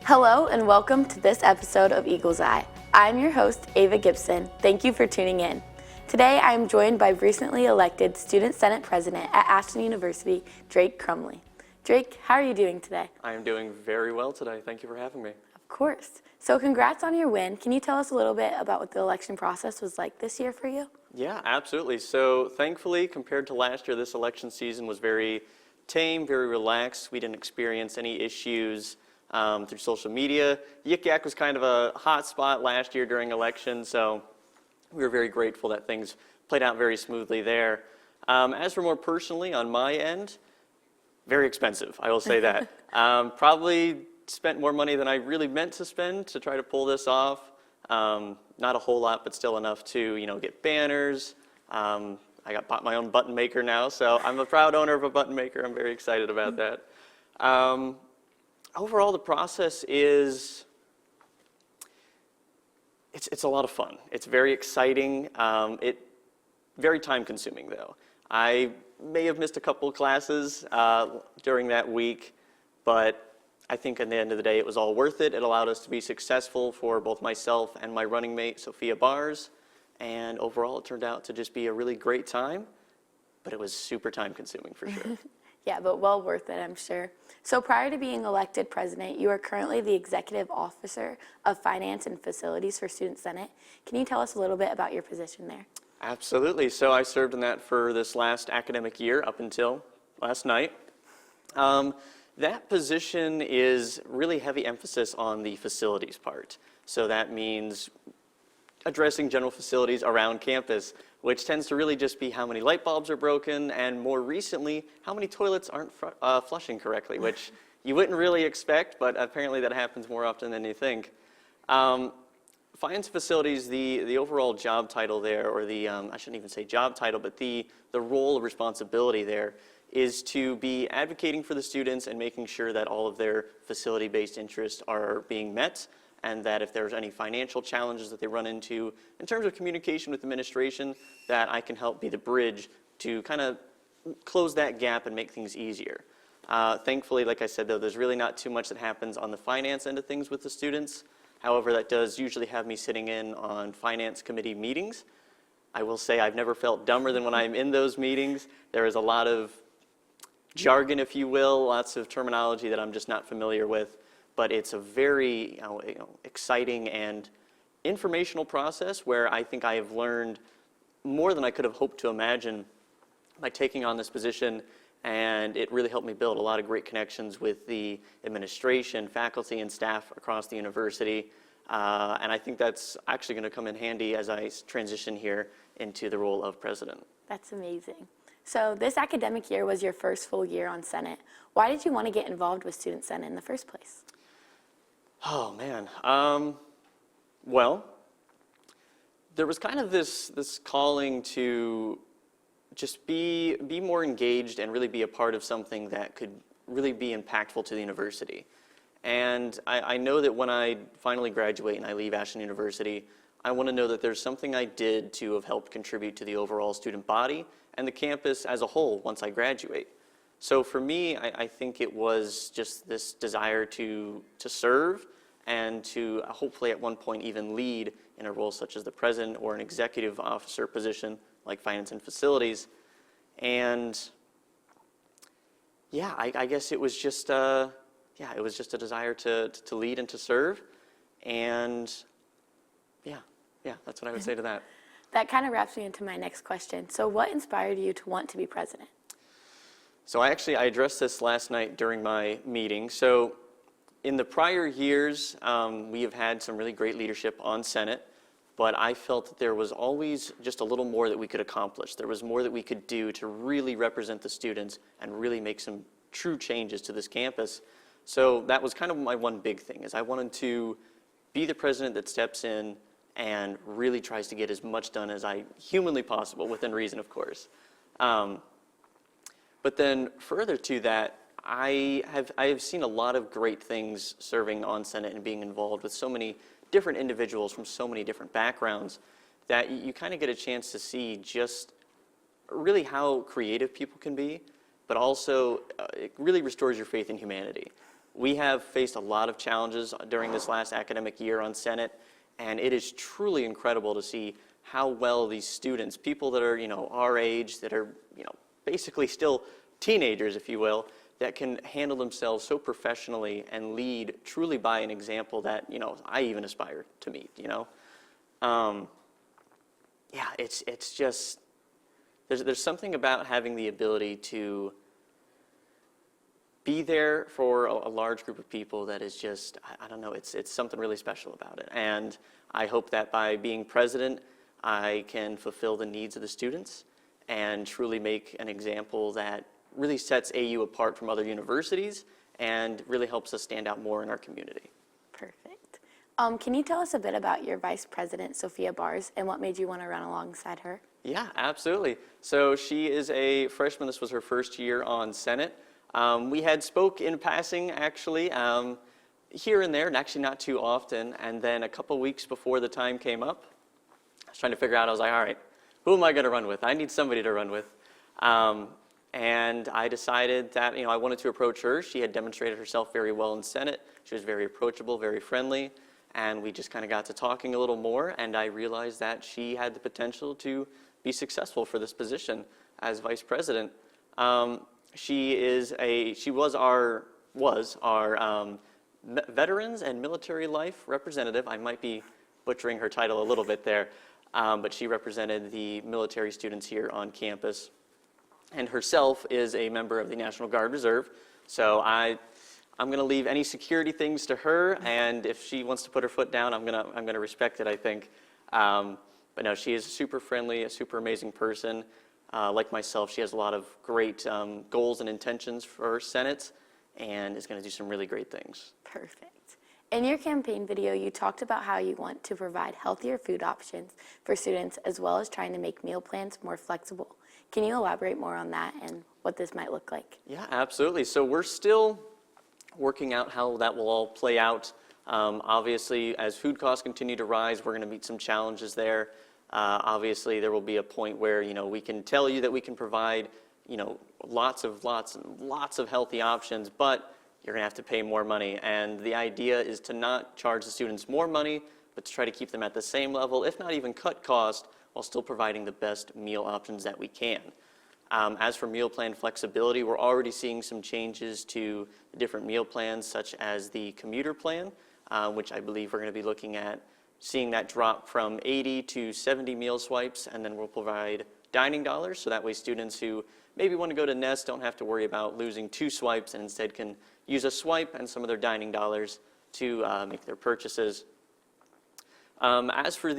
Hello and welcome to this episode of Eagle's Eye. I'm your host, Ava Gibson. Thank you for tuning in. Today I am joined by recently elected Student Senate President at Ashland University, Drake Crumley. Drake, how are you doing today? I am doing very well today. Thank you for having me. Of course. So congrats on your win. Can you tell us a little bit about what the election process was like this year for you? Yeah, absolutely. So thankfully, compared to last year, this election season was very tame, very relaxed. We didn't experience any issues through social media. Yik Yak was kind of a hot spot last year during elections, so we were very grateful that things played out very smoothly there. As for more personally, on my end, very expensive, I will say that. Probably spent more money than I really meant to spend to try to pull this off. Not a whole lot, but still enough to, get banners. I bought my own button maker now, so I'm a proud owner of a button maker. I'm very excited about that. Overall, the process is, it's a lot of fun. It's very exciting. Very time consuming though. I may have missed a couple of classes during that week, but I think at the end of the day, it was all worth it. It allowed us to be successful for both myself and my running mate, Sophia Bars. And overall, it turned out to just be a really great time, but it was super time consuming for sure. Yeah, but well worth it, I'm sure. So prior to being elected president, you are currently the executive officer of finance and facilities for Student Senate. Can you tell us a little bit about your position there? Absolutely. So I served in that for this last academic year up until last night. That position is really heavy emphasis on the facilities part. So that means addressing general facilities around campus, which tends to really just be how many light bulbs are broken, and more recently, how many toilets aren't flushing correctly, which you wouldn't really expect, but apparently that happens more often than you think. Finance facilities, the overall job title there, or I shouldn't even say job title, but the role of responsibility there is to be advocating for the students and making sure that all of their facility-based interests are being met, and that if there's any financial challenges that they run into in terms of communication with administration, that I can help be the bridge to kind of close that gap and make things easier. Thankfully, like I said, though, there's really not too much that happens on the finance end of things with the students. However, that does usually have me sitting in on finance committee meetings. I will say I've never felt dumber than when I'm in those meetings. There is a lot of jargon, if you will, lots of terminology that I'm just not familiar with. But it's a very exciting and informational process where I think I have learned more than I could have hoped to imagine by taking on this position, and it really helped me build a lot of great connections with the administration, faculty, and staff across the university. And I think that's actually going to come in handy as I transition here into the role of president. That's amazing. So this academic year was your first full year on Senate. Why did you want to get involved with Student Senate in the first place? Oh, man. Well, there was kind of this calling to just be more engaged and really be a part of something that could really be impactful to the university. And I know that when I finally graduate and I leave Ashland University, I want to know that there's something I did to have helped contribute to the overall student body and the campus as a whole once I graduate. So for me, I think it was just this desire to serve and to hopefully at one point even lead in a role such as the president or an executive officer position like finance and facilities. And yeah, I guess it was just a desire to lead and to serve. And yeah, that's what I would say to that. That kind of wraps me into my next question. So what inspired you to want to be president? So I addressed this last night during my meeting. So in the prior years, we have had some really great leadership on Senate, but I felt that there was always just a little more that we could accomplish. There was more that we could do to really represent the students and really make some true changes to this campus. So that was kind of my one big thing, is I wanted to be the president that steps in and really tries to get as much done as I humanly possible, within reason, of course. But then further to that, I have seen a lot of great things serving on Senate and being involved with so many different individuals from so many different backgrounds that you kind of get a chance to see just really how creative people can be, but also it really restores your faith in humanity. We have faced a lot of challenges during this last academic year on Senate, and it is truly incredible to see how well these students, people that are, our age, that are, basically still teenagers, if you will, that can handle themselves so professionally and lead truly by an example that, I even aspire to meet, Yeah, it's just, there's something about having the ability to be there for a large group of people that is just, I don't know, it's something really special about it. And I hope that by being president, I can fulfill the needs of the students and truly make an example that really sets AU apart from other universities and really helps us stand out more in our community. Perfect. Can you tell us a bit about your vice president, Sophia Bars, and what made you want to run alongside her? Yeah, absolutely. So she is a freshman. This was her first year on Senate. We had spoke in passing, actually, here and there, and actually not too often. And then a couple weeks before the time came up, I was trying to figure out, I was like, all right, who am I going to run with? I need somebody to run with. And I decided that, I wanted to approach her. She had demonstrated herself very well in Senate. She was very approachable, very friendly. And we just kind of got to talking a little more, and I realized that she had the potential to be successful for this position as vice president. She was our Veterans and Military Life representative. I might be butchering her title a little bit there, but she represented the military students here on campus. And herself is a member of the National Guard Reserve, so I'm going to leave any security things to her, and if she wants to put her foot down, I'm going to respect it, I think. But no, she is super friendly, a super amazing person. Like myself, she has a lot of great goals and intentions for Senate, and is going to do some really great things. Perfect. In your campaign video, you talked about how you want to provide healthier food options for students, as well as trying to make meal plans more flexible. Can you elaborate more on that and what this might look like? Yeah, absolutely. So we're still working out how that will all play out. Obviously, as food costs continue to rise, we're going to meet some challenges there. Obviously, there will be a point where, we can tell you that we can provide, lots of healthy options, but you're going to have to pay more money. And the idea is to not charge the students more money, but to try to keep them at the same level, if not even cut cost, while still providing the best meal options that we can. As for meal plan flexibility, we're already seeing some changes to the different meal plans, such as the commuter plan, which I believe we're going to be looking at seeing that drop from 80 to 70 meal swipes, and then we'll provide dining dollars, so that way students who maybe want to go to Nest don't have to worry about losing 2 swipes and instead can use a swipe and some of their dining dollars to make their purchases. As for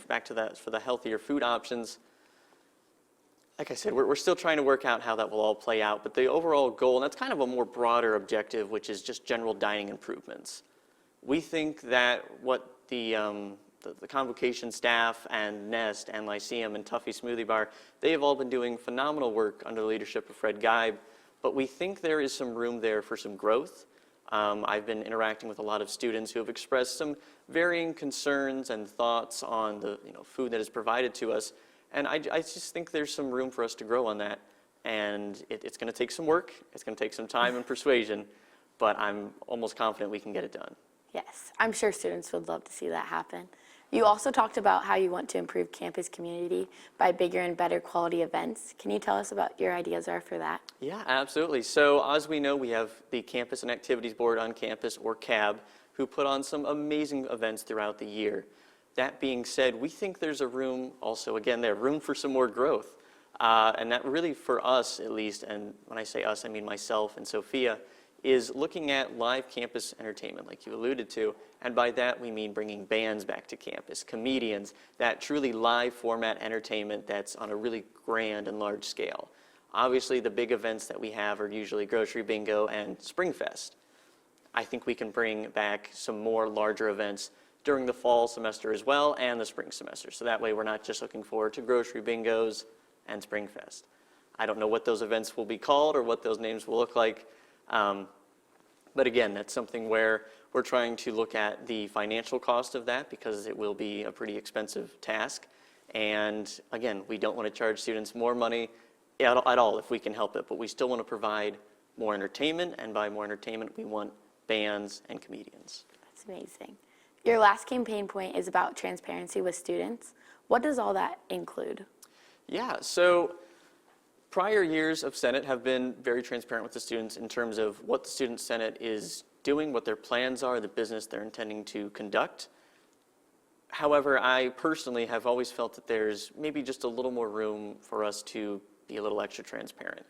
back to that, for the healthier food options, like I said, we're still trying to work out how that will all play out, but the overall goal, and that's kind of a more broader objective, which is just general dining improvements. We think that what the convocation staff and Nest and Lyceum and Tuffy Smoothie Bar, they have all been doing phenomenal work under the leadership of Fred Geib, but we think there is some room there for some growth. I've been interacting with a lot of students who have expressed some varying concerns and thoughts on the food that is provided to us. And I just think there's some room for us to grow on that. And it's going to take some work. It's going to take some time and persuasion. But I'm almost confident we can get it done. Yes, I'm sure students would love to see that happen. You also talked about how you want to improve campus community by bigger and better quality events. Can you tell us about your ideas are for that? Yeah, absolutely. So as we know, we have the Campus and Activities Board on campus, or CAB, who put on some amazing events throughout the year. That being said, we think there's a room also, again, room for some more growth. And that really, for us at least, and when I say us, I mean myself and Sophia, is looking at live campus entertainment, like you alluded to. And by that, we mean bringing bands back to campus, comedians, that truly live format entertainment that's on a really grand and large scale. Obviously, the big events that we have are usually Grocery Bingo and Springfest. I think we can bring back some more larger events during the fall semester as well and the spring semester. So that way we're not just looking forward to Grocery Bingos and Springfest. I don't know what those events will be called or what those names will look like. But again, that's something where we're trying to look at the financial cost of that, because it will be a pretty expensive task. And again, we don't want to charge students more money at all if we can help it, but we still want to provide more entertainment, and by more entertainment, we want bands, and comedians. That's amazing. Your last campaign point is about transparency with students. What does all that include? Yeah, so prior years of Senate have been very transparent with the students in terms of what the Student Senate is doing, what their plans are, the business they're intending to conduct. However, I personally have always felt that there's maybe just a little more room for us to be a little extra transparent.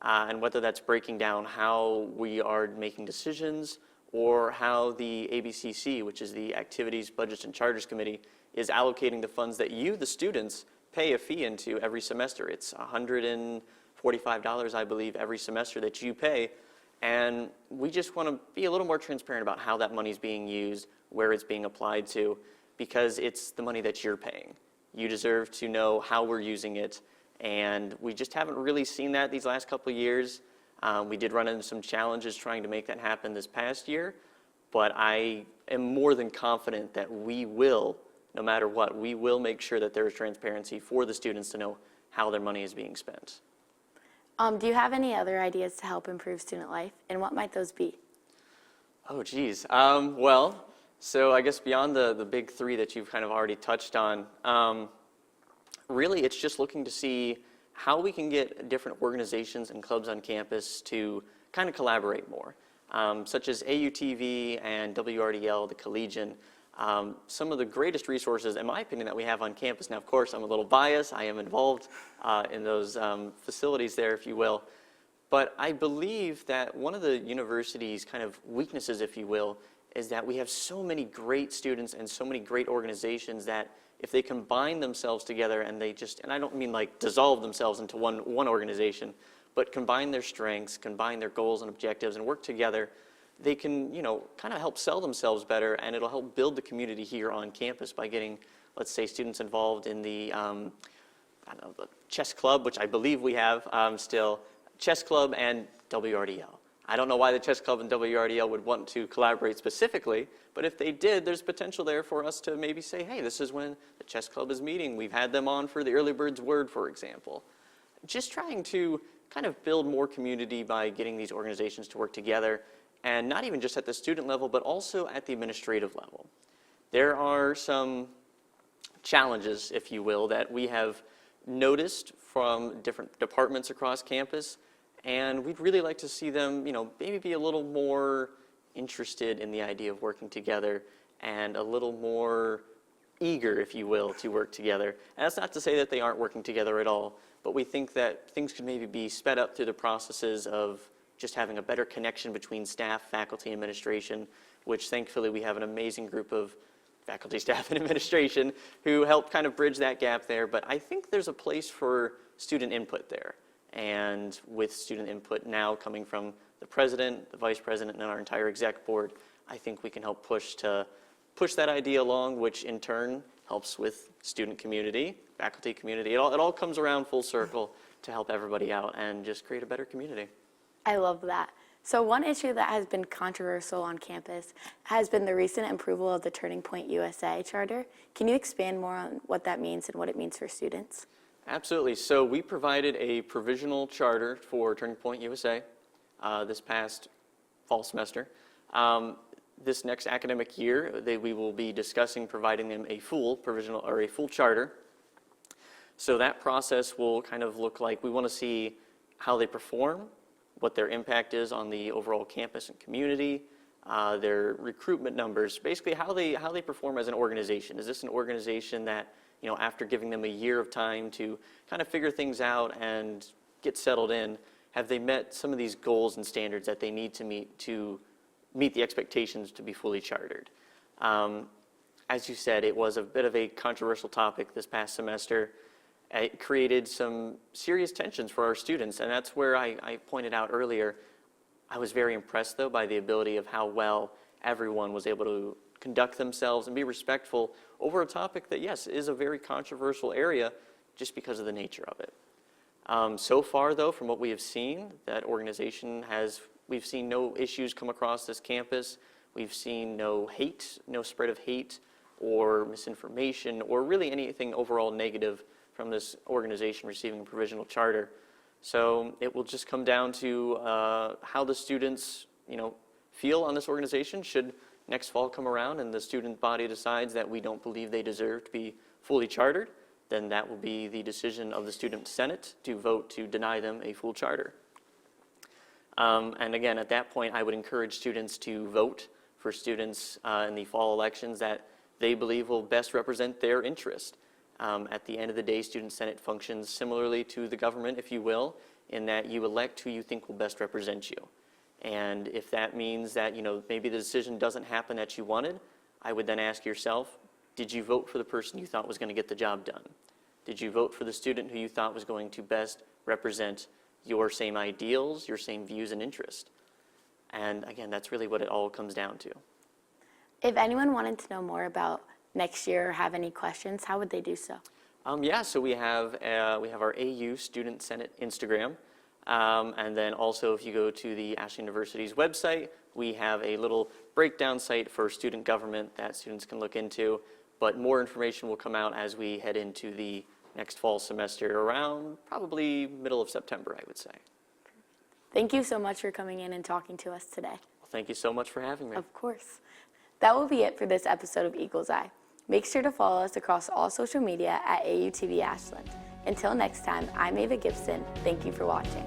And whether that's breaking down how we are making decisions or how the ABCC, which is the Activities, Budgets, and Charters Committee, is allocating the funds that you, the students, pay a fee into every semester. It's $145, I believe, every semester that you pay. And we just want to be a little more transparent about how that money is being used, where it's being applied to, because it's the money that you're paying. You deserve to know how we're using it, and we just haven't really seen that these last couple of years. We did run into some challenges trying to make that happen this past year, but I am more than confident that we will, no matter what, we will make sure that there is transparency for the students to know how their money is being spent. Do you have any other ideas to help improve student life, and what might those be? Oh, geez. Well, so I guess beyond the big three that you've kind of already touched on, really it's just looking to see how we can get different organizations and clubs on campus to kind of collaborate more, such as AUTV and WRDL, the Collegian. Some of the greatest resources, in my opinion, that we have on campus. Now, of course, I'm a little biased. I am involved in those facilities there, if you will. But I believe that one of the university's kind of weaknesses, if you will, is that we have so many great students and so many great organizations that if they combine themselves together and they just, and I don't mean like dissolve themselves into one organization, but combine their strengths, combine their goals and objectives and work together, they can, kind of help sell themselves better, and it'll help build the community here on campus by getting, let's say, students involved in the, the chess club, which I believe we have still, chess club and WRDL. I don't know why the chess club and WRDL would want to collaborate specifically, but if they did, there's potential there for us to maybe say, hey, this is when the chess club is meeting. We've had them on for the Early Bird's Word, for example. Just trying to kind of build more community by getting these organizations to work together, and not even just at the student level, but also at the administrative level. There are some challenges, if you will, that we have noticed from different departments across campus, and we'd really like to see them, maybe be a little more interested in the idea of working together and a little more eager, if you will, to work together. And that's not to say that they aren't working together at all, but we think that things could maybe be sped up through the processes of just having a better connection between staff, faculty, and administration, which thankfully we have an amazing group of faculty, staff, and administration who help kind of bridge that gap there. But I think there's a place for student input there. And with student input now coming from the president, the vice president, and our entire exec board, I think we can help push that idea along, which in turn helps with student community, faculty community. It all comes around full circle to help everybody out and just create a better community. I love that. So one issue that has been controversial on campus has been the recent approval of the Turning Point USA charter. Can you expand more on what that means and what it means for students? Absolutely. So we provided a provisional charter for Turning Point USA this past fall semester. This next academic year, we will be discussing providing them a full provisional or a full charter. So that process will kind of look like we want to see how they perform, what their impact is on the overall campus and community, their recruitment numbers, basically how they perform as an organization. Is this an organization that, after giving them a year of time to kind of figure things out and get settled in, have they met some of these goals and standards that they need to meet the expectations to be fully chartered? As you said, it was a bit of a controversial topic this past semester. It created some serious tensions for our students, and that's where I pointed out earlier, I was very impressed, though, by the ability of how well everyone was able to conduct themselves and be respectful over a topic that, yes, is a very controversial area just because of the nature of it. So far, though, from what we have seen, that organization we've seen no issues come across this campus. We've seen no hate, no spread of hate or misinformation or really anything overall negative from this organization receiving a provisional charter. So it will just come down to how the students, feel on this organization should next fall come around and the student body decides that we don't believe they deserve to be fully chartered, then that will be the decision of the Student Senate to vote to deny them a full charter. And again, at that point, I would encourage students to vote for students in the fall elections that they believe will best represent their interest. At the end of the day, Student Senate functions similarly to the government, if you will, in that you elect who you think will best represent you. And if that means that, maybe the decision doesn't happen that you wanted, I would then ask yourself, did you vote for the person you thought was going to get the job done? Did you vote for the student who you thought was going to best represent your same ideals, your same views and interests? And again, that's really what it all comes down to. If anyone wanted to know more about next year or have any questions, how would they do so? So we have our AU Student Senate Instagram. And then also if you go to the Ashland University's website, we have a little breakdown site for student government that students can look into. But more information will come out as we head into the next fall semester around probably middle of September, I would say. Thank you so much for coming in and talking to us today. Well, thank you so much for having me. Of course. That will be it for this episode of Eagle's Eye. Make sure to follow us across all social media at AUTV Ashland. Until next time, I'm Ava Gibson. Thank you for watching.